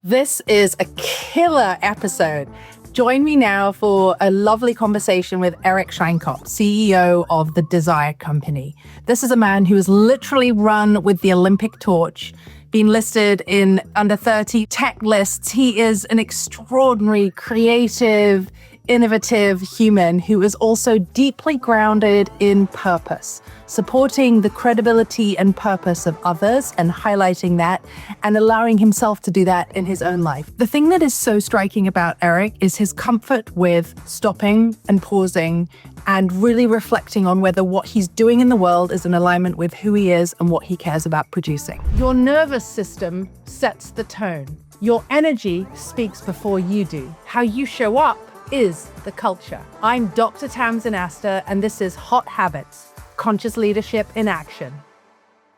This is a killer episode. Join me now for a lovely conversation with Eric Sheinkop, CEO of the Desire Company. This is a man who has literally run with the Olympic torch, been listed in under 30 tech lists. He is an extraordinary, creative, innovative human who is also deeply grounded in purpose, supporting the credibility and purpose of others and highlighting that and allowing himself to do that in his own life. The thing that is so striking about Eric is his comfort with stopping and pausing and really reflecting on whether what he's doing in the world is in alignment with who he is and what he cares about producing. Your nervous system sets the tone. Your energy speaks before you do. How you show up is the culture. I'm Dr. Tamsin Astor, and this is Hot Habits, Conscious Leadership in Action.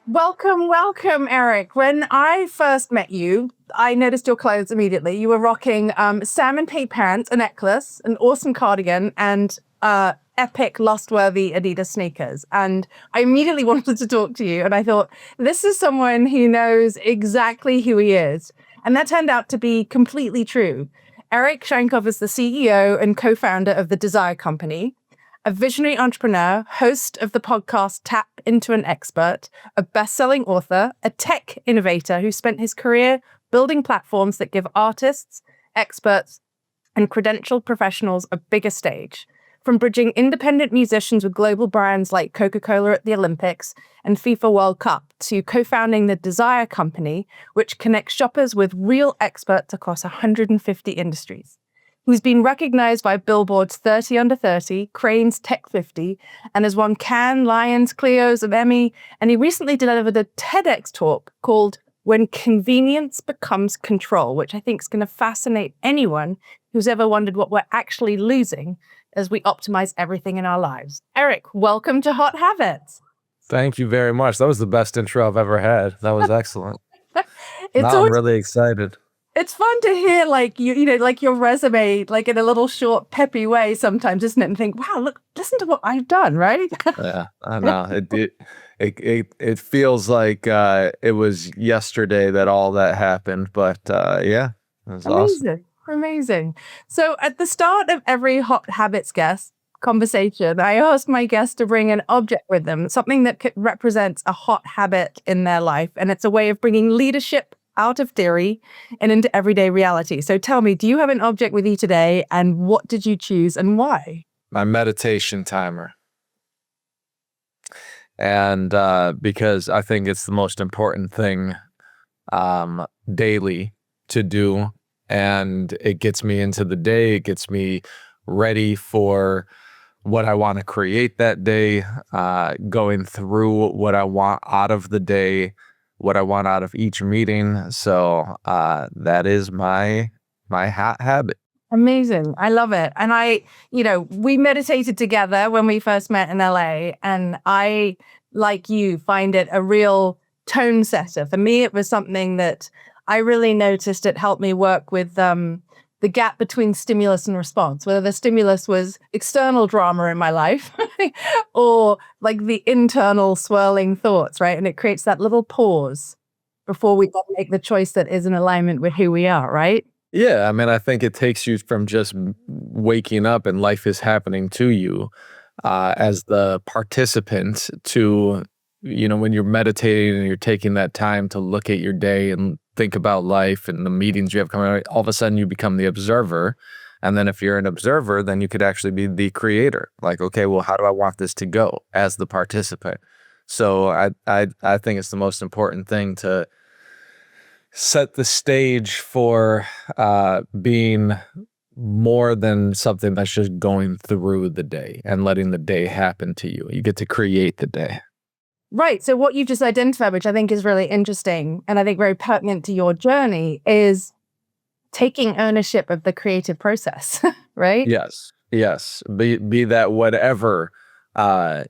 Welcome, Eric. When I first met you, I noticed your clothes immediately. You were rocking salmon pink pants, a necklace, an awesome cardigan, and epic Lostworthy Adidas sneakers. And I immediately wanted to talk to you. And I thought, this is someone who knows exactly who he is. And that turned out to be completely true. Eric Sheinkop is the CEO and co-founder of the Desire Company, a visionary entrepreneur, host of the podcast Tap Into an Expert, a best-selling author, a tech innovator who spent his career building platforms that give artists, experts, and credentialed professionals a bigger stage. From bridging independent musicians with global brands like Coca-Cola at the Olympics and FIFA World Cup to co-founding the Desire Company, which connects shoppers with real experts across 150 industries. Who's been recognized by Billboard's 30 Under 30, Crane's Tech 50, and has won Cannes, Lions, Clio's, and Emmy. And he recently delivered a TEDx talk called When Convenience Becomes Control, which I think is going to fascinate anyone who's ever wondered what we're actually losing as we optimize everything in our lives. Eric, welcome to Hot Habits. Thank you very much. That was the best intro I've ever had. That was excellent. I'm really excited. It's fun to hear, like, you know, like your resume, like in a little short, peppy way sometimes, isn't it? And think, wow, look, listen to what I've done, right? Yeah, I know. It feels like it was yesterday that all that happened, but yeah, it was awesome. Amazing. So at the start of every Hot Habits guest conversation, I ask my guests to bring an object with them, something that represents a hot habit in their life. And it's a way of bringing leadership out of theory and into everyday reality. So tell me, do you have an object with you today, and what did you choose and why? My meditation timer. And because I think it's the most important thing daily to do. And it gets me into the day. It gets me ready for what I want to create that day, going through what I want out of the day, what I want out of each meeting. So that is my hot habit. Amazing. I love it. And we meditated together when we first met in LA, and I, like you, find it a real tone setter. For me, it was something that I really noticed. It helped me work with the gap between stimulus and response, whether the stimulus was external drama in my life or like the internal swirling thoughts, right? And it creates that little pause before we make the choice that is in alignment with who we are, right? Yeah, I mean, I think it takes you from just waking up and life is happening to you as the participant to, when you're meditating and you're taking that time to look at your day and think about life and the meetings you have coming out, all of a sudden you become the observer. And then if you're an observer, then you could actually be the creator. Like, okay, well, how do I want this to go as the participant? So I think it's the most important thing to set the stage for being more than something that's just going through the day and letting the day happen to you. You get to create the day. Right. So what you've just identified, which I think is really interesting and I think very pertinent to your journey, is taking ownership of the creative process, right? Yes. Be that whatever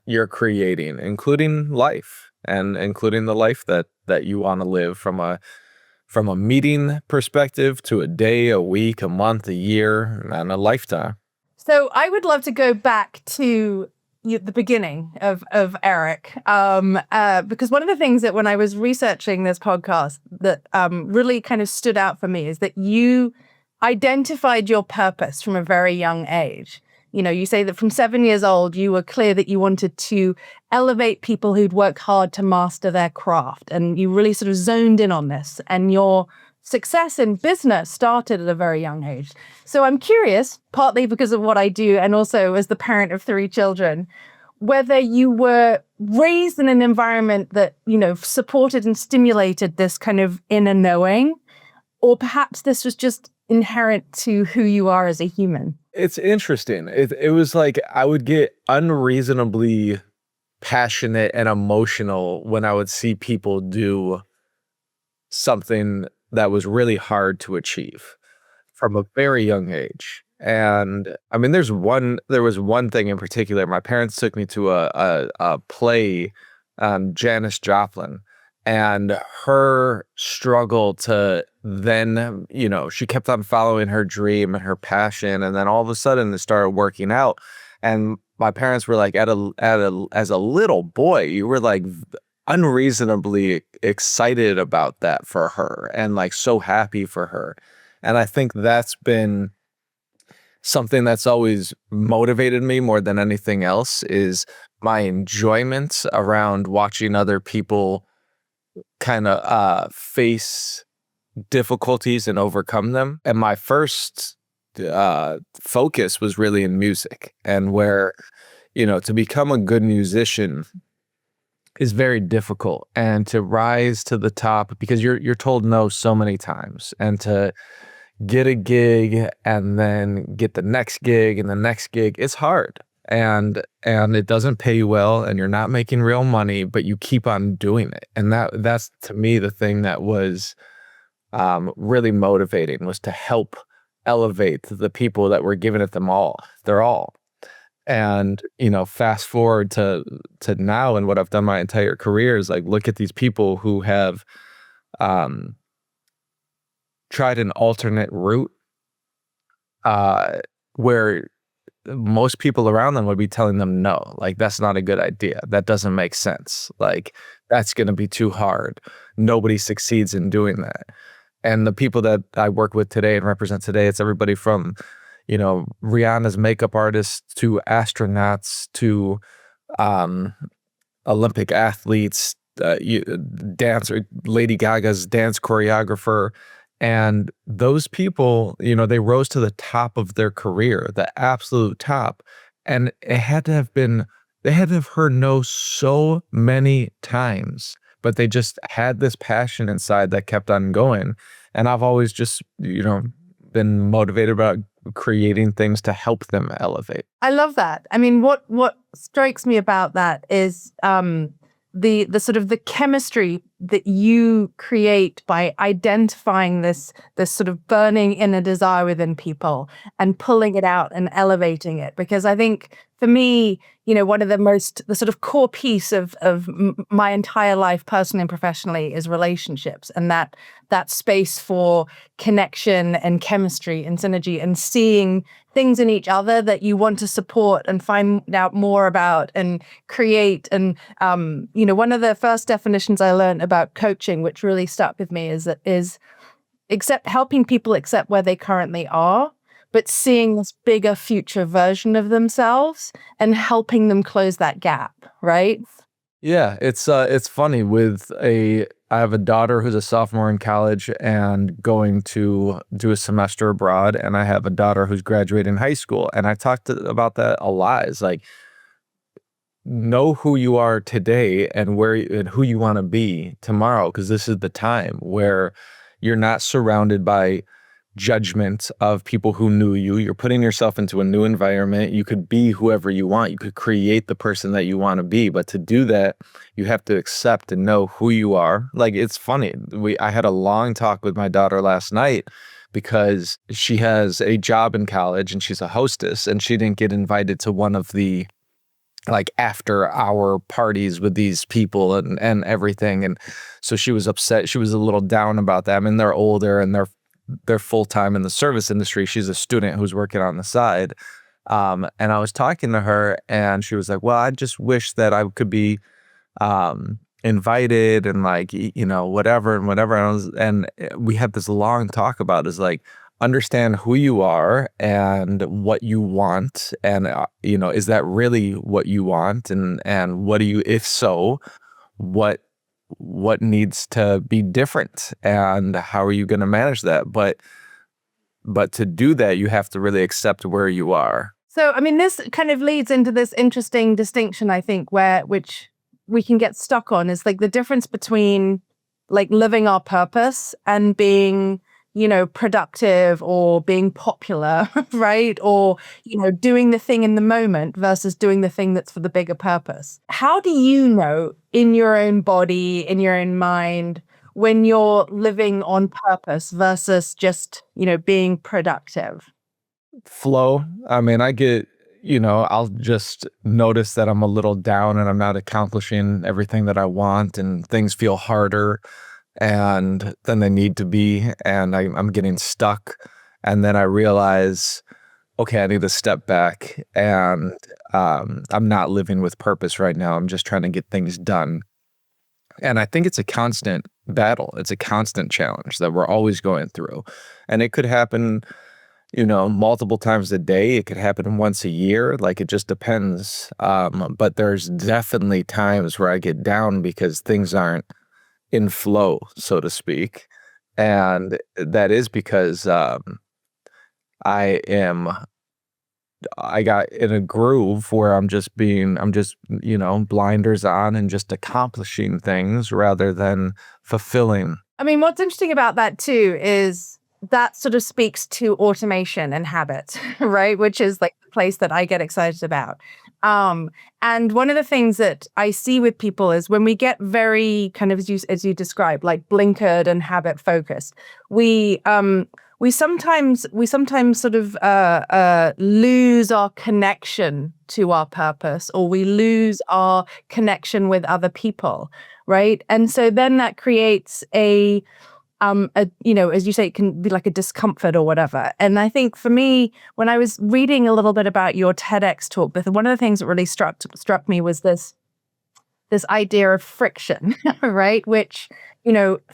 you're creating, including life and including the life that you want to live from a meeting perspective to a day, a week, a month, a year, and a lifetime. So I would love to go back to the beginning of Eric, because one of the things that when I was researching this podcast that really kind of stood out for me is that you identified your purpose from a very young age. You know, you say that from 7 years old, you were clear that you wanted to elevate people who'd worked hard to master their craft, and you really sort of zoned in on this. And your success in business started at a very young age. So I'm curious, partly because of what I do and also as the parent of 3 children, whether you were raised in an environment that, you know, supported and stimulated this kind of inner knowing, or perhaps this was just inherent to who you are as a human. It's interesting. It was like I would get unreasonably passionate and emotional when I would see people do something that was really hard to achieve from a very young age. And I mean, there was one thing in particular. My parents took me to a play, Janis Joplin, and her struggle to then, you know, she kept on following her dream and her passion, and then all of a sudden it started working out. And my parents were like, as a little boy, you were like unreasonably excited about that for her and like so happy for her. And I think that's been something that's always motivated me more than anything else, is my enjoyment around watching other people kind of face difficulties and overcome them. And my first focus was really in music, and where, you know, to become a good musician is very difficult, and to rise to the top, because you're told no so many times, and to get a gig and then get the next gig and the next gig, it's hard. And it doesn't pay you well, and you're not making real money, but you keep on doing it. And that's to me the thing that was really motivating, was to help elevate the people that were giving it their all. And, you know, fast forward to now, and what I've done my entire career is like, look at these people who have tried an alternate route, where most people around them would be telling them, no, like, that's not a good idea. That doesn't make sense. Like, that's going to be too hard. Nobody succeeds in doing that. And the people that I work with today and represent today, it's everybody from, you know, Rihanna's makeup artists to astronauts to Olympic athletes, dancer, Lady Gaga's dance choreographer. And those people, you know, they rose to the top of their career, the absolute top. And they had to have heard no so many times, but they just had this passion inside that kept on going. And I've always just, you know, been motivated about creating things to help them elevate. I love that. I mean, what strikes me about that is the sort of the chemistry that you create by identifying this sort of burning inner desire within people and pulling it out and elevating it. Because I think for me, you know, one of the sort of core piece of my entire life, personally and professionally, is relationships, and that space for connection and chemistry and synergy, and seeing things in each other that you want to support and find out more about and create. And you know, one of the first definitions I learned about coaching, which really stuck with me, is helping people accept where they currently are, but seeing this bigger future version of themselves and helping them close that gap, right? Yeah, it's funny. I have a daughter who's a sophomore in college and going to do a semester abroad, and I have a daughter who's graduating high school. And I talked about that a lot. It's like, know who you are today and who you want to be tomorrow, because this is the time where you're not surrounded by judgment of people who knew you. You're putting yourself into a new environment. You could be whoever you want. You could create the person that you want to be. But to do that, you have to accept and know who you are. Like, it's funny. I had a long talk with my daughter last night because she has a job in college and she's a hostess, and she didn't get invited to one of the like after hour parties with these people and everything. And so she was upset. She was a little down about that. I mean, they're older and they're full-time in the service industry. She's a student who's working on the side. And I was talking to her, and she was like, "Well, I just wish that I could be invited and like whatever and whatever." And we had this long talk about is like understand who you are and what you want, and is that really what you want, and what do you, if so, what needs to be different, and how are you going to manage that? But to do that, you have to really accept where you are. So, I mean, this kind of leads into this interesting distinction, I think, which we can get stuck on is like the difference between like living our purpose and being, productive or being popular, right? Or, doing the thing in the moment versus doing the thing that's for the bigger purpose. How do you know in your own body, in your own mind, when you're living on purpose versus just, being productive? Flow. I mean, I get, I'll just notice that I'm a little down and I'm not accomplishing everything that I want, and things feel harder and than they need to be, and I'm getting stuck. And then I realize, okay, I need to step back, and I'm not living with purpose right now. I'm just trying to get things done. And I think it's a constant battle. It's a constant challenge that we're always going through. And it could happen, multiple times a day. It could happen once a year. Like, it just depends. But there's definitely times where I get down because things aren't in flow, so to speak. And that is because I am I got in a groove where I'm just, blinders on and just accomplishing things rather than fulfilling. I mean, what's interesting about that too is that sort of speaks to automation and habit, right? Which is like the place that I get excited about. And one of the things that I see with people is when we get very kind of, as you described, like blinkered and habit focused, we sometimes sort of lose our connection to our purpose, or we lose our connection with other people, right? And so then that creates as you say, it can be like a discomfort or whatever. And I think for me, when I was reading a little bit about your TEDx talk, one of the things that really struck me was this idea of friction, right? Which,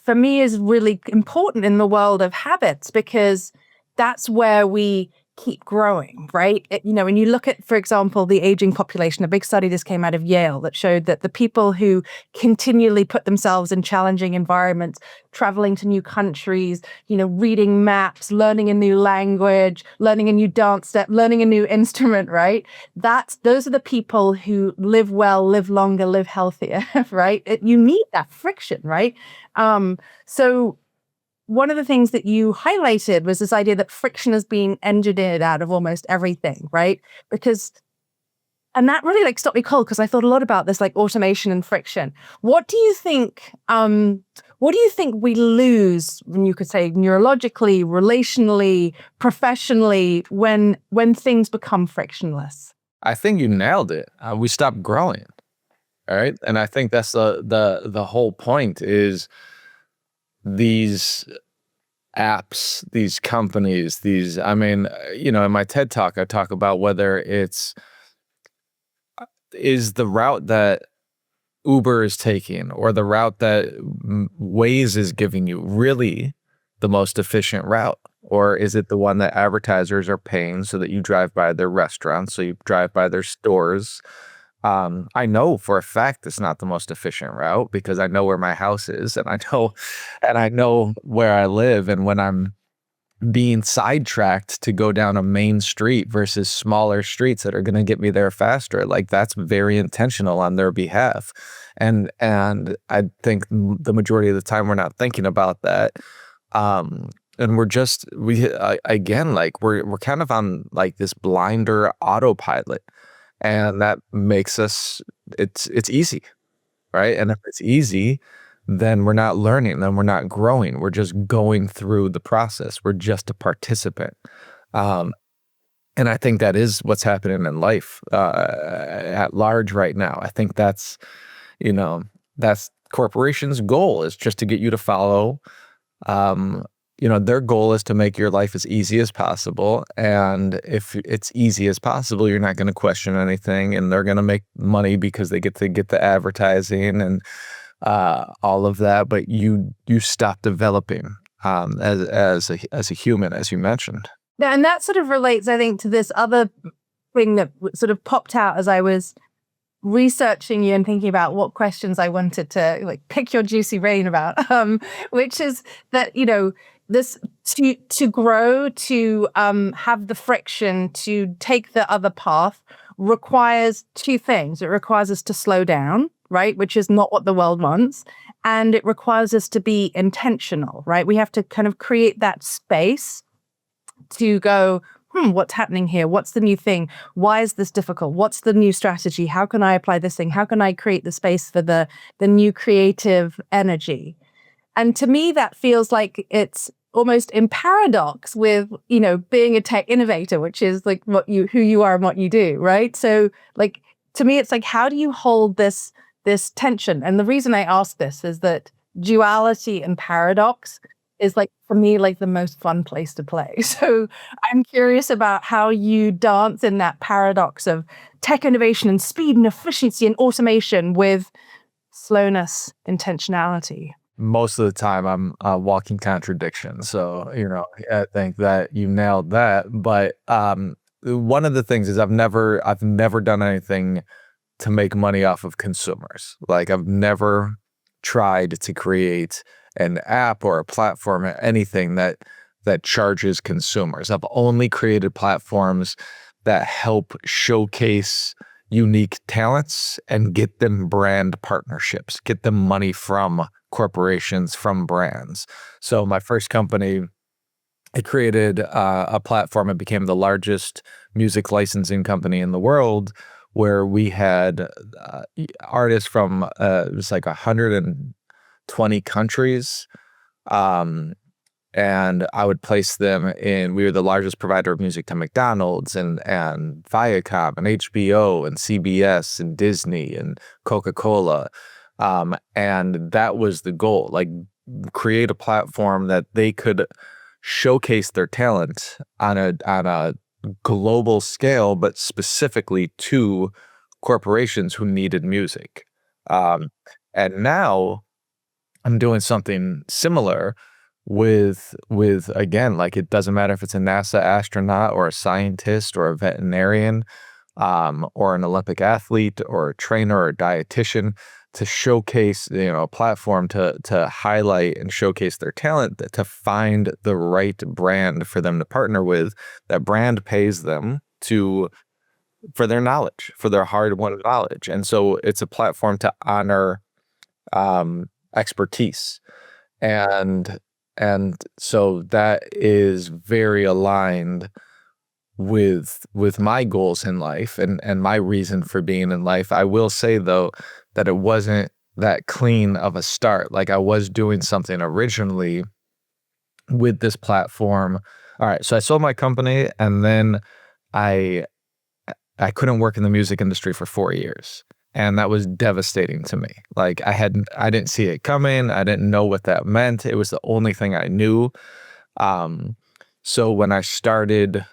for me is really important in the world of habits, because that's where we keep growing, right? When you look at, for example, the aging population, a big study just came out of Yale that showed that the people who continually put themselves in challenging environments, traveling to new countries, reading maps, learning a new language, learning a new dance step, learning a new instrument, right? Those are the people who live well, live longer, live healthier, right? You need that friction, right? So one of the things that you highlighted was this idea that friction is being engineered out of almost everything, right? And that really like stopped me cold, because I thought a lot about this, like automation and friction. What do you think? What do you think we lose, when you could say neurologically, relationally, professionally, when things become frictionless? I think you nailed it. We stop growing. All right. And I think that's the whole point is these apps, these companies, I mean, in my TED talk, I talk about whether is the route that Uber is taking or the route that Waze is giving you really the most efficient route? Or is it the one that advertisers are paying so that you drive by their restaurants, so you drive by their stores? I know for a fact it's not the most efficient route, because I know where my house is, and I know where I live. And when I'm being sidetracked to go down a main street versus smaller streets that are going to get me there faster, like, that's very intentional on their behalf. And I think the majority of the time we're not thinking about that. And again, like, we're kind of on like this blinder autopilot. And that makes it's easy, right? And if it's easy, then we're not learning, then we're not growing. We're just going through the process. We're just a participant. Um, and I think that is what's happening in life at large right now. I think you know, that's corporations' goal, is just to get you to follow their goal is to make your life as easy as possible. And if it's easy as possible, you're not going to question anything, and they're going to make money because they get to get the advertising and all of that. But you stop developing as a human, as you mentioned. Yeah, and that sort of relates, I think, to this other thing that sort of popped out as I was researching you and thinking about what questions I wanted to like pick your juicy brain about, which is that, this to grow, to have the friction, to take the other path requires two things. It requires us to slow down, right? Which is not what the world wants. And it requires us to be intentional, right? We have to kind of create that space to go, what's happening here? What's the new thing? Why is this difficult? What's the new strategy? How can I apply this thing? How can I create the space for the new creative energy? And to me, that feels like it's almost in paradox with, being a tech innovator, which is like who you are and what you do, right? So like, to me, it's like, how do you hold this tension? And the reason I ask this is that duality and paradox is like, for me, like the most fun place to play. So I'm curious about how you dance in that paradox of tech innovation and speed and efficiency and automation with slowness, intentionality. Most of the time I'm a walking contradiction. So, I think that you nailed that. But one of the things is I've never done anything to make money off of consumers. Like I've never tried to create an app or a platform or anything that charges consumers. I've only created platforms that help showcase unique talents and get them brand partnerships, get them money from corporations, from brands. So my first company, I created a platform. It became the largest music licensing company in the world, where we had artists from it was like 120 countries. And I would place them in, we were the largest provider of music to McDonald's and Viacom and HBO and CBS and Disney and Coca-Cola. And that was the goal, like create a platform that they could showcase their talent on a global scale, but specifically to corporations who needed music. And now I'm doing something similar with again, like it doesn't matter if it's a NASA astronaut or a scientist or a veterinarian, or an Olympic athlete or a trainer or a dietitian, to showcase, a platform to highlight and showcase their talent, to find the right brand for them to partner with. That brand pays them for their knowledge, for their hard-won knowledge. And so it's a platform to honor expertise. And so that is very aligned with my goals in life and my reason for being in life. I will say though that it wasn't that clean of a start. Like I was doing something originally with this platform. All right, so I sold my company, and then I couldn't work in the music industry for 4 years. And that was devastating to me. Like I didn't see it coming. I didn't know what that meant. It was the only thing I knew. So when I started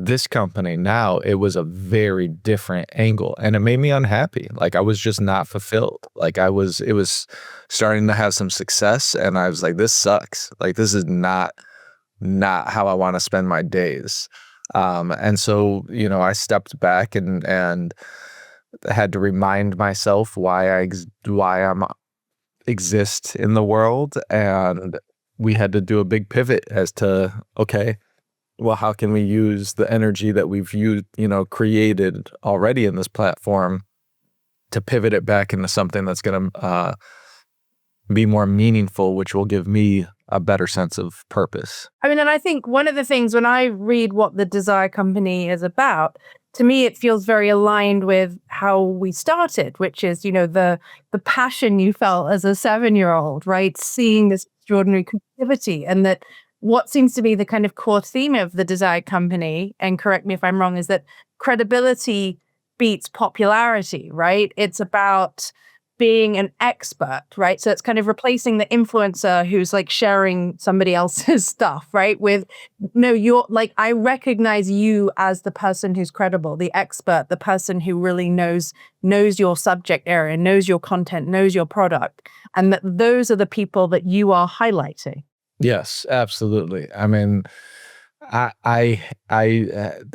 this company now, it was a very different angle, and it made me unhappy. Like I was just not fulfilled. Like it was starting to have some success, and I was like, this sucks. Like this is not how I want to spend my days. And so, I stepped back and had to remind myself why I'm exist in the world. And we had to do a big pivot as to, okay, well, how can we use the energy that we've created already in this platform to pivot it back into something that's going to be more meaningful, which will give me a better sense of purpose. I mean, and I think one of the things when I read what the Desire Company is about, to me, it feels very aligned with how we started, which is, the passion you felt as a 7-year-old, right? Seeing this extraordinary creativity, and that what seems to be the kind of core theme of the Desire Company, and correct me if I'm wrong, is that credibility beats popularity, right? It's about being an expert, right? So it's kind of replacing the influencer who's like sharing somebody else's stuff, right? With no, you're like, I recognize you as the person who's credible, the expert, the person who really knows your subject area, knows your content, knows your product, and that those are the people that you are highlighting. Yes, absolutely. I mean, I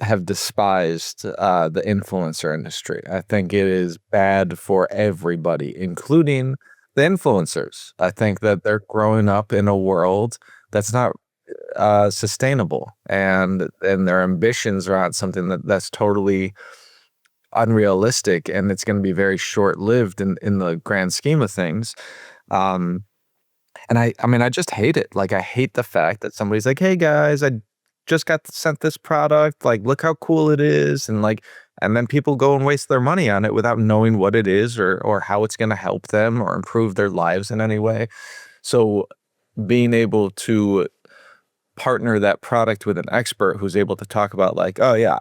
have despised the influencer industry. I think it is bad for everybody, including the influencers. I think that they're growing up in a world that's not sustainable, and their ambitions are on something that's totally unrealistic, and it's going to be very short lived in the grand scheme of things. Um, and I mean, I just hate it. Like, I hate the fact that somebody's like, "Hey guys, I just got sent this product. Like, look how cool it is." And then people go and waste their money on it without knowing what it is or how it's going to help them or improve their lives in any way. So being able to partner that product with an expert who's able to talk about like, "Oh yeah,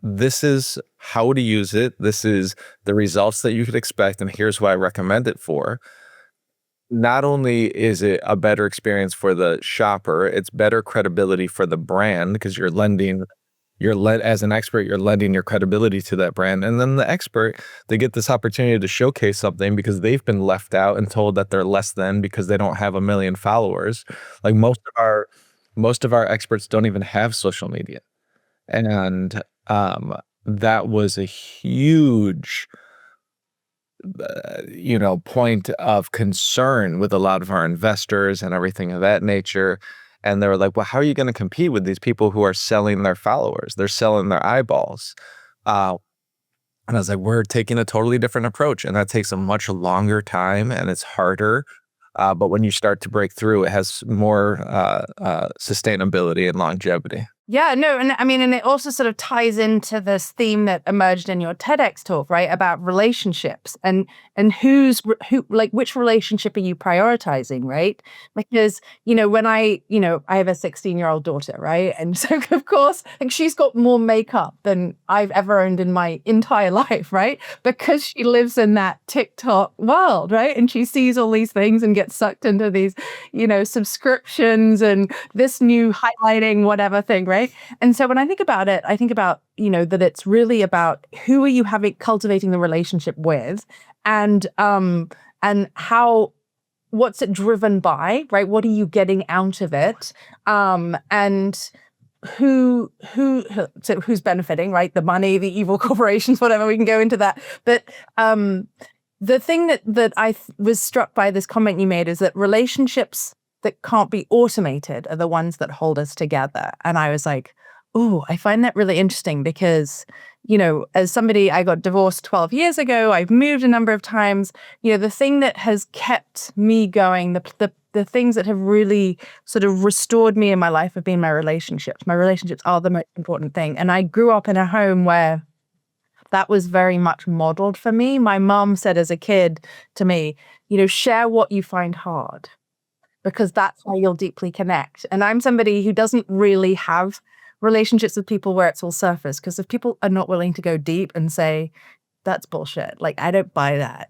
this is how to use it. This is the results that you could expect, and here's what I recommend it for." Not only is it a better experience for the shopper, it's better credibility for the brand because as an expert, you're lending your credibility to that brand. And then the expert, they get this opportunity to showcase something because they've been left out and told that they're less than because they don't have a million followers. Like most of our experts don't even have social media. And that was a huge point of concern with a lot of our investors and everything of that nature. And they were like, well, how are you going to compete with these people who are selling their followers? They're selling their eyeballs. And I was like, we're taking a totally different approach. And that takes a much longer time and it's harder. But when you start to break through, it has more sustainability and longevity. Yeah, no, and I mean, and it also sort of ties into this theme that emerged in your TEDx talk, right? About relationships and who, like, which relationship are you prioritizing, right? Because, when I have a 16-year-old daughter, right? And so of course, like, she's got more makeup than I've ever owned in my entire life, right? Because she lives in that TikTok world, right? And she sees all these things and gets sucked into these, subscriptions and this new highlighting whatever thing, right? And so when I think about it, I think about, that it's really about who are you cultivating the relationship with, and how, what's it driven by, right? What are you getting out of it? And so who's benefiting, right? The money, the evil corporations, whatever, we can go into that. But the thing that I was struck by this comment you made is that relationships that can't be automated are the ones that hold us together. And I was like, oh, I find that really interesting because, as somebody, I got divorced 12 years ago, I've moved a number of times, the thing that has kept me going, the things that have really sort of restored me in my life have been my relationships. My relationships are the most important thing. And I grew up in a home where that was very much modeled for me. My mom said as a kid to me, share what you find hard, because that's how you'll deeply connect. And I'm somebody who doesn't really have relationships with people where it's all surface, because if people are not willing to go deep and say, that's bullshit, like, I don't buy that,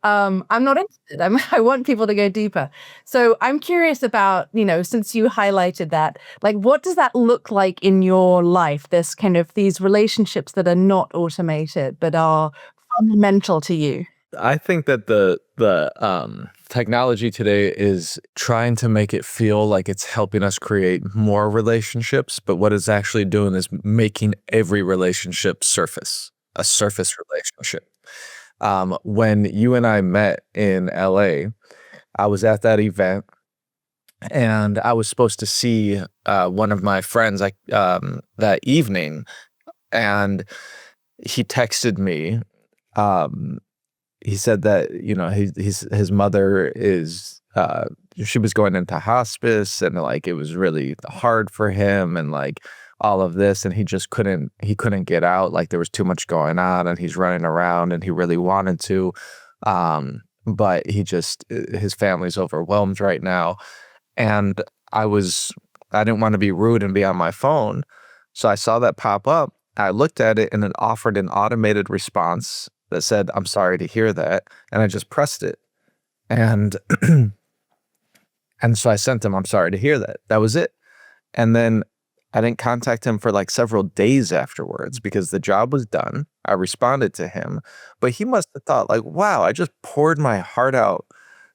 I'm not interested. I want people to go deeper. So I'm curious about, since you highlighted that, like, what does that look like in your life? This kind of, these relationships that are not automated, but are fundamental to you. I think that the technology today is trying to make it feel like it's helping us create more relationships, but what it's actually doing is making every relationship a surface relationship. When you and I met in LA, I was at that event and I was supposed to see one of my friends that evening, and he texted me. He said that his mother is she was going into hospice, and like it was really hard for him, and like all of this, and he couldn't get out. Like there was too much going on, and he's running around, and he really wanted to, but his family's overwhelmed right now. And I didn't want to be rude and be on my phone, so I saw that pop up. I looked at it, and it offered an automated response that said, "I'm sorry to hear that," and I just pressed it, and and so I sent him, "I'm sorry to hear that." That was it. And then I didn't contact him for like several days afterwards because the job was done. I responded to him, but he must have thought like, "Wow, I just poured my heart out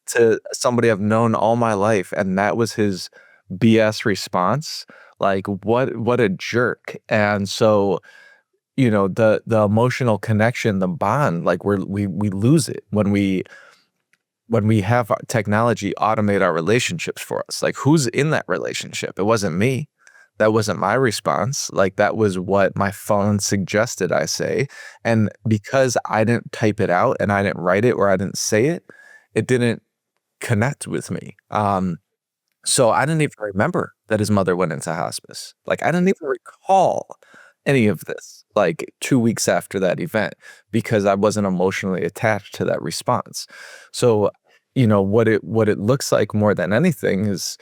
to somebody I've known all my life, and that was his BS response." Like, what a jerk. And so, the emotional connection, the bond, like we lose it when we have our technology automate our relationships for us. Like, who's in that relationship? It wasn't me. That wasn't my response. Like, that was what my phone suggested I say. And because I didn't type it out and I didn't write it or I didn't say it, it didn't connect with me. So I didn't even remember that his mother went into hospice. Like, I didn't even recall any of this, like 2 weeks after that event, because I wasn't emotionally attached to that response. So, what it looks like more than anything is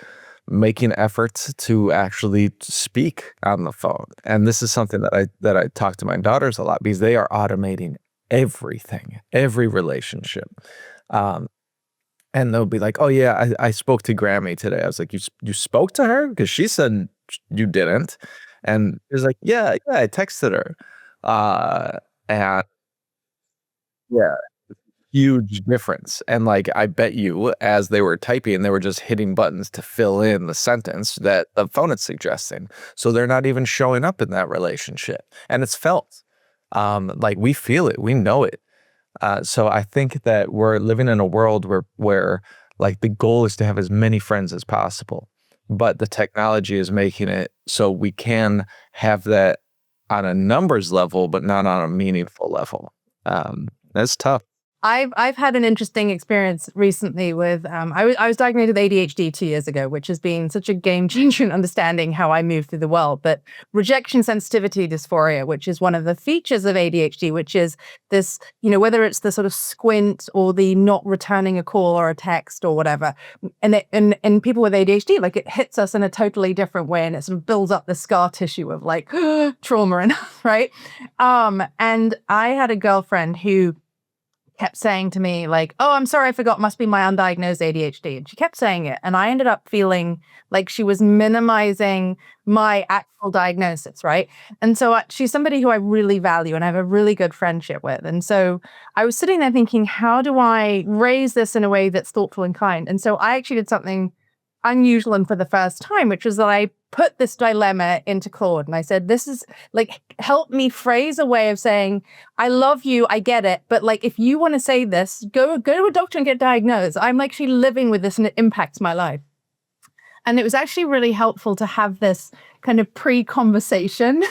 making efforts to actually speak on the phone. And this is something that I talk to my daughters a lot because they are automating everything, every relationship. Um, and they'll be like, "Oh yeah, I spoke to Grammy today." I was like, "You spoke to her? Because she said you didn't." And it was like, "Yeah, yeah, I texted her." Uh, and yeah, huge difference. And like, I bet you, as they were typing, they were just hitting buttons to fill in the sentence that the phone is suggesting. So they're not even showing up in that relationship, and it's felt. Like, we feel it, we know it. So I think that we're living in a world where like the goal is to have as many friends as possible, but the technology is making it so we can have that on a numbers level, but not on a meaningful level. That's tough. I've had an interesting experience recently with I was diagnosed with ADHD 2 years ago, which has been such a game changer in understanding how I move through the world. But rejection sensitivity dysphoria, which is one of the features of ADHD, which is this, whether it's the sort of squint or the not returning a call or a text or whatever, and people with ADHD, like, it hits us in a totally different way, and it sort of builds up the scar tissue of like trauma and right. And I had a girlfriend who kept saying to me like, "Oh, I'm sorry, I forgot, must be my undiagnosed ADHD." And she kept saying it. And I ended up feeling like she was minimizing my actual diagnosis, right? And so she's somebody who I really value and I have a really good friendship with. And so I was sitting there thinking, how do I raise this in a way that's thoughtful and kind? And so I actually did something unusual and for the first time, which was that I put this dilemma into Claude and I said, "This is like, help me phrase a way of saying, I love you, I get it, but like, if you want to say this, go to a doctor and get diagnosed. I'm actually living with this and it impacts my life." And it was actually really helpful to have this kind of pre-conversation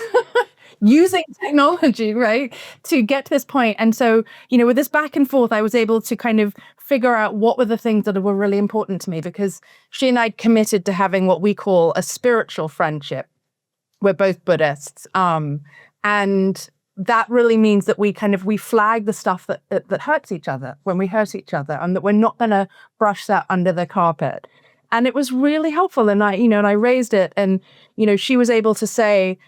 using technology, right, to get to this point. And so, with this back and forth, I was able to kind of figure out what were the things that were really important to me, because she and I committed to having what we call a spiritual friendship. We're both Buddhists. And that really means that we flag the stuff that hurts each other when we hurt each other, and that we're not going to brush that under the carpet. And it was really helpful. And I raised it, and, she was able to say,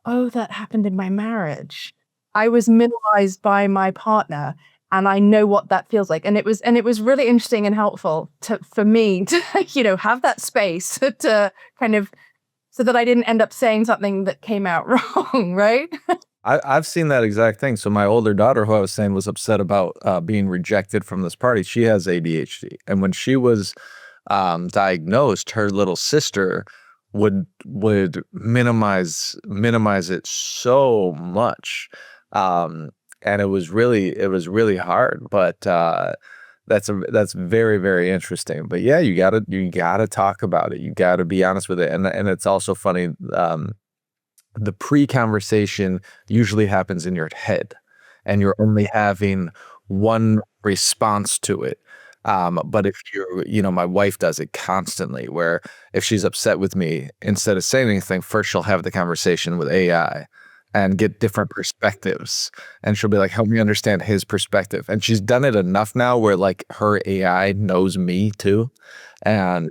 "Oh, that happened in my marriage. I was minimized by my partner, and I know what that feels like." And it was really interesting and helpful for me to, have that space to kind of, so that I didn't end up saying something that came out wrong, right? I've seen that exact thing. So my older daughter, who I was saying was upset about being rejected from this party, she has ADHD, and when she was diagnosed, her little sister would minimize it so much, and it was really hard. But that's very, very interesting. But yeah, you gotta talk about it. You gotta be honest with it, and it's also funny. The pre-conversation usually happens in your head, and you're only having one response to it. But if my wife does it constantly, where if she's upset with me, instead of saying anything, first she'll have the conversation with AI, and get different perspectives. And she'll be like, help me understand his perspective. And she's done it enough now where like her AI knows me too. And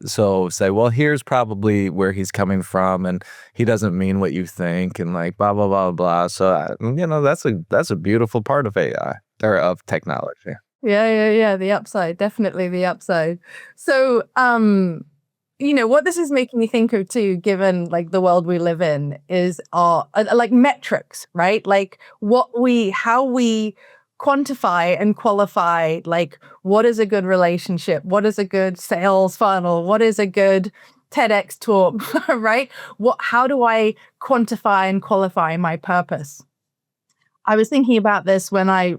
so say, well, here's probably where he's coming from, and he doesn't mean what you think, and like blah blah blah blah. So that's a beautiful part of AI or of technology. Yeah. The upside, definitely the upside. So, what this is making me think of too, given like the world we live in, is our like metrics, right? Like how we quantify and qualify, like what is a good relationship? What is a good sales funnel? What is a good TEDx talk, right? How do I quantify and qualify my purpose? I was thinking about this when I,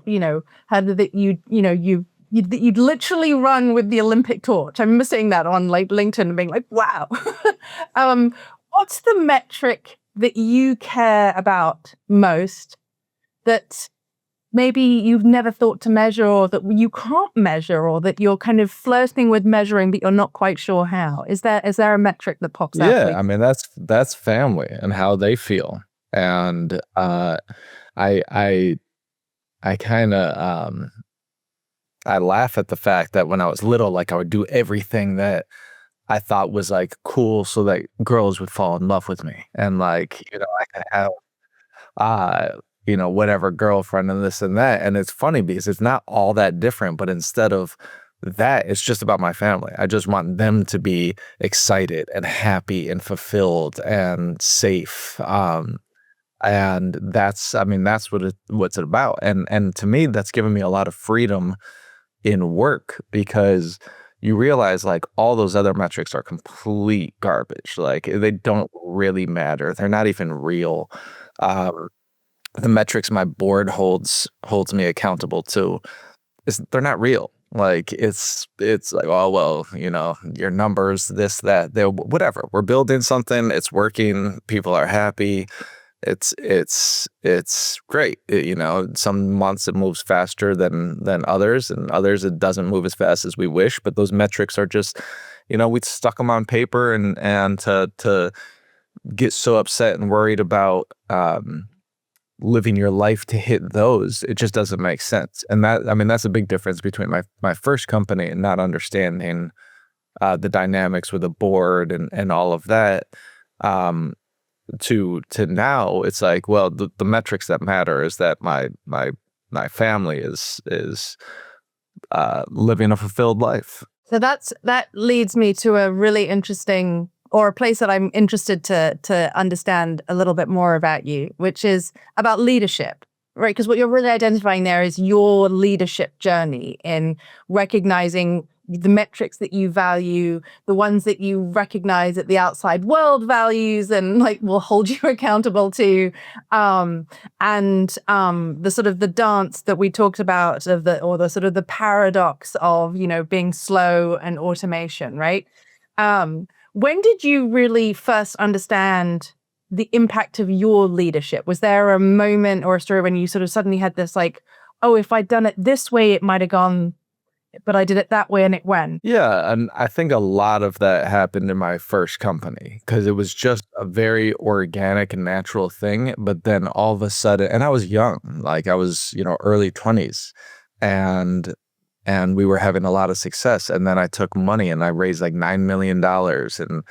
heard that you'd literally run with the Olympic torch. I remember seeing that on like LinkedIn and being like, wow. What's the metric that you care about most that maybe you've never thought to measure, or that you can't measure, or that you're kind of flirting with measuring, but you're not quite sure how? Is there a metric that pops out for Yeah, you? I mean that's family and how they feel. And I I kind of I laugh at the fact that when I was little, like I would do everything that I thought was like cool so that girls would fall in love with me. And like, I could have uh whatever girlfriend and this and that. And it's funny because it's not all that different, but instead of that, it's just about my family. I just want them to be excited and happy and fulfilled and safe. And that's what's it about. And to me, that's given me a lot of freedom in work, because you realize like all those other metrics are complete garbage. Like they don't really matter. They're not even real. Um, the metrics my board holds me accountable to they're not real. Like it's like, oh well, your numbers, this, that, they whatever. We're building something, it's working, people are happy. It's great. Some months it moves faster than others, and others it doesn't move as fast as we wish. But those metrics are just, we stuck them on paper, and to get so upset and worried about living your life to hit those, it just doesn't make sense. And that's a big difference between my first company and not understanding the dynamics with a board and all of that. To now, it's like, well, the metrics that matter is that my family is living a fulfilled life. So that leads me to a really interesting, or a place that I'm interested to understand a little bit more about you, which is about leadership, right? Because what you're really identifying there is your leadership journey in recognizing the metrics that you value, the ones that you recognize that the outside world values and like will hold you accountable to, and the sort of the dance that we talked about of the sort of the paradox of being slow and automation, right? When did you really first understand the impact of your leadership? Was there a moment or a story when you sort of suddenly had this like, oh, if I'd done it this way, it might have gone, but I did it that way and it went? Yeah, and I think a lot of that happened in my first company because it was just a very organic and natural thing. But then all of a sudden, and I was young, like I was, early 20s, and we were having a lot of success. And then I took money and I raised like $9 million and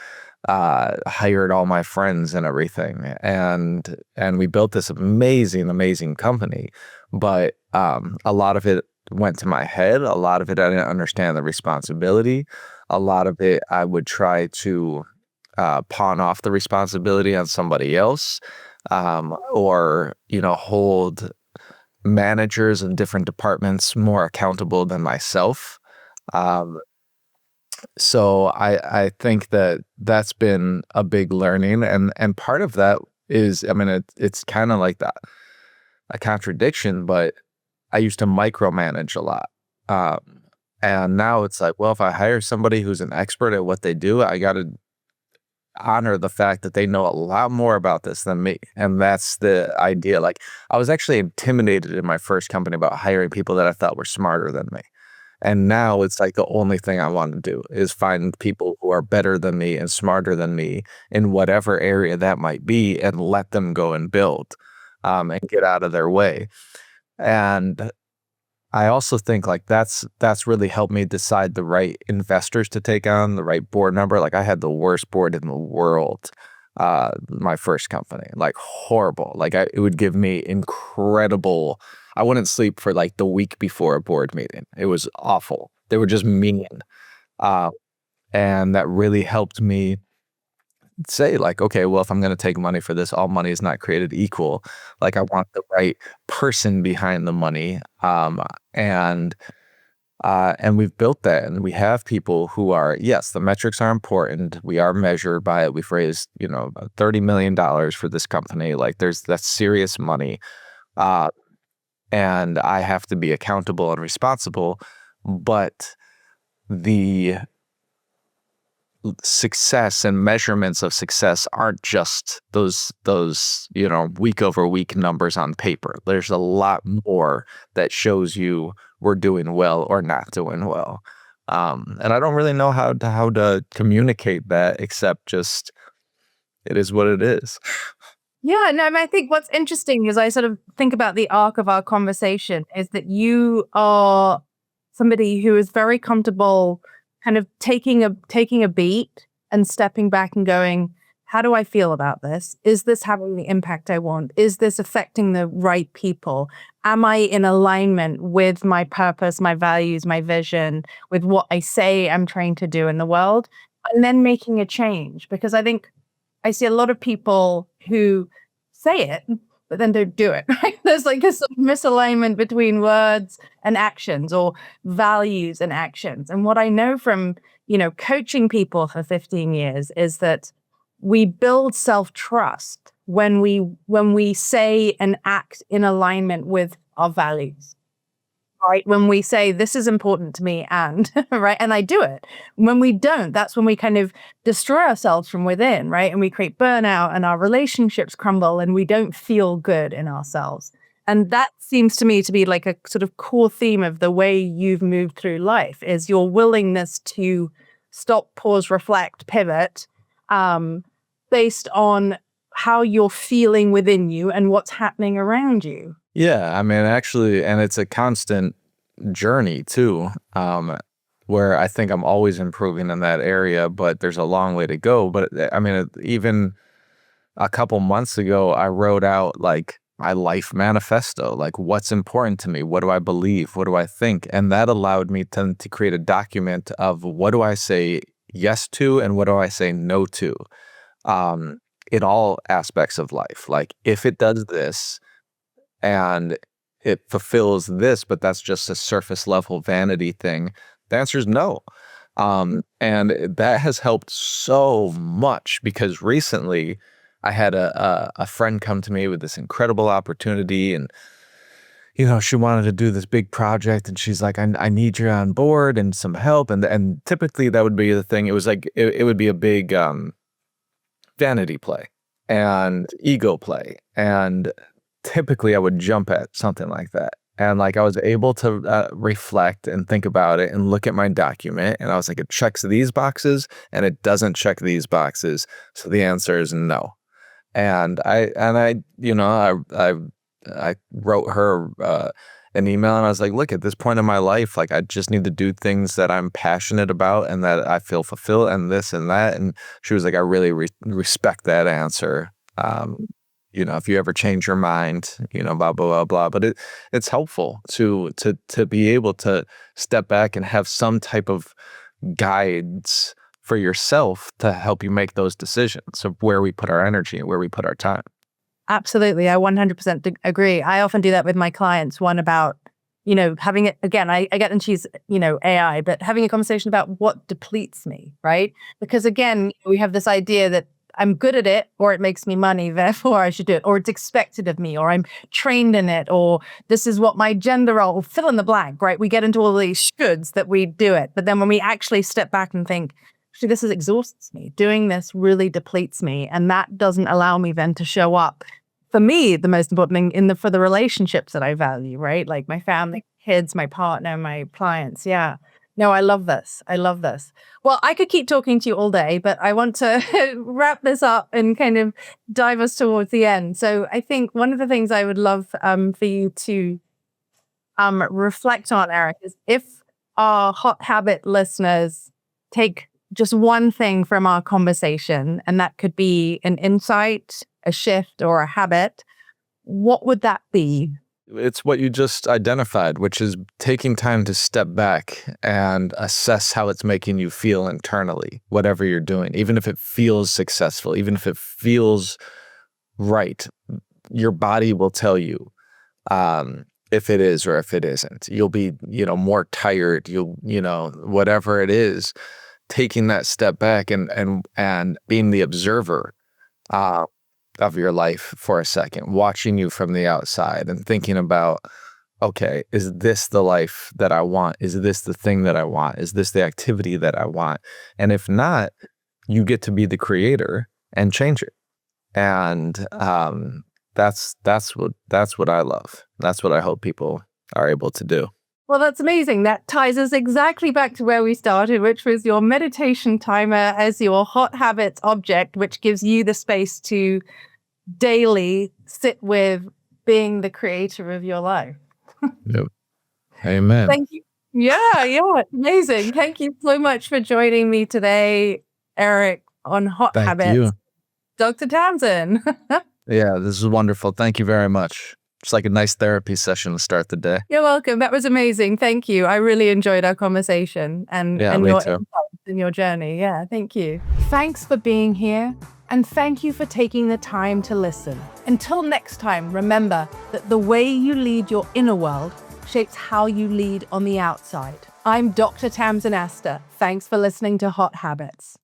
hired all my friends and everything, and we built this amazing company. But a lot of it went to my head. A lot of it I didn't understand the responsibility. A lot of it I would try to pawn off the responsibility on somebody else, or hold managers in different departments more accountable than myself. Um, so I think that's been a big learning, and part of that is, I mean, it's kind of like that, a contradiction, but I used to micromanage a lot. And now it's like, well, if I hire somebody who's an expert at what they do, I got to honor the fact that they know a lot more about this than me. And that's the idea. Like, I was actually intimidated in my first company about hiring people that I thought were smarter than me. And now it's like the only thing I want to do is find people who are better than me and smarter than me in whatever area that might be, and let them go and build, and get out of their way. And I also think like that's really helped me decide the right investors to take on, the right board member. Like I had the worst board in the world, my first company, like horrible. Like it would give me incredible. I wouldn't sleep for like the week before a board meeting. It was awful. They were just mean, uh, and that really helped me say like, okay, well, if I'm going to take money for this, all money is not created equal. Like I want the right person behind the money. And and we've built that, and we have people who are, yes, the metrics are important. We are measured by it. We've raised, about $30 million for this company. Like that's serious money. Uh, and I have to be accountable and responsible, but the success and measurements of success aren't just those week over week numbers on paper. There's a lot more that shows you we're doing well or not doing well. And I don't really know how to communicate that, except just it is what it is. Yeah, no, I mean, I think what's interesting is I sort of think about the arc of our conversation is that you are somebody who is very comfortable kind of taking a beat and stepping back and going, how do I feel about this? Is this having the impact I want? Is this affecting the right people? Am I in alignment with my purpose, my values, my vision, with what I say I'm trying to do in the world? And then making a change. Because I think I see a lot of people who say it, but then don't do it, right? There's like this sort of misalignment between words and actions, or values and actions. And what I know from, coaching people for 15 years is that we build self-trust when we say and act in alignment with our values. Right? When we say this is important to me and right, and I do it. When we don't, that's when we kind of destroy ourselves from within, right? And we create burnout and our relationships crumble and we don't feel good in ourselves. And that seems to me to be like a sort of core theme of the way you've moved through life, is your willingness to stop, pause, reflect, pivot, based on how you're feeling within you and what's happening around you. Yeah, I mean, actually, and it's a constant journey too, where I think I'm always improving in that area, but there's a long way to go. But I mean, even a couple months ago, I wrote out like my life manifesto, like what's important to me, what do I believe, what do I think, and that allowed me to create a document of what do I say yes to and what do I say no to, in all aspects of life. Like if it does this and it fulfills this, but that's just a surface level vanity thing, the answer is no. And that has helped so much, because recently I had a friend come to me with this incredible opportunity, and she wanted to do this big project, and she's like, I need you on board and some help. And typically that would be the thing. It was like it would be a big vanity play and ego play, and typically I would jump at something like that. And like I was able to reflect and think about it and look at my document, and I was like, it checks these boxes and it doesn't check these boxes, so the answer is no. And I wrote her an email, and I was like, look, at this point in my life, like I just need to do things that I'm passionate about and that I feel fulfilled, and this and that. And she was like, I really respect that answer. If you ever change your mind, blah, blah, blah, blah. But it's helpful to be able to step back and have some type of guides for yourself to help you make those decisions of where we put our energy and where we put our time. Absolutely. I 100% agree. I often do that with my clients. One about, having it again, I get and she's, AI, but having a conversation about what depletes me, right? Because again, we have this idea that I'm good at it, or it makes me money, therefore I should do it, or it's expected of me, or I'm trained in it, or this is what my gender role, or fill in the blank, right? We get into all these shoulds that we do it. But then when we actually step back and think, actually, this exhausts me. Doing this really depletes me. And that doesn't allow me then to show up. For me, the most important thing for the relationships that I value, right? Like my family, kids, my partner, my clients. Yeah. No, I love this. I love this. Well, I could keep talking to you all day, but I want to wrap this up and kind of dive us towards the end. So I think one of the things I would love for you to reflect on, Eric, is if our Hot Habit listeners take just one thing from our conversation, and that could be an insight, a shift, or a habit, what would that be? It's what you just identified, which is taking time to step back and assess how it's making you feel internally, whatever you're doing, even if it feels successful, even if it feels right. Your body will tell you if it is or if it isn't. You'll be, more tired. Whatever it is, taking that step back and being the observer of your life for a second, watching you from the outside and thinking about, okay, is this the life that I want? Is this the thing that I want? Is this the activity that I want? And if not, you get to be the creator and change it. And that's what I love. That's what I hope people are able to do. Well, that's amazing. That ties us exactly back to where we started, which was your meditation timer as your hot habits object, which gives you the space to daily sit with being the creator of your life. Yep. Amen. Thank you. Yeah, amazing. Thank you so much for joining me today, Eric, on Hot Thank Habits. you. Dr. Tamsin. Yeah, this is wonderful. Thank you very much. It's like a nice therapy session to start the day. You're welcome. That was amazing. Thank you. I really enjoyed our conversation and Yeah, your me too. insights and your journey. Yeah, thank you. Thanks for being here, and thank you for taking the time to listen. Until next time, remember that the way you lead your inner world shapes how you lead on the outside. I'm Dr. Tamsin Astor. Thanks for listening to Hot Habits.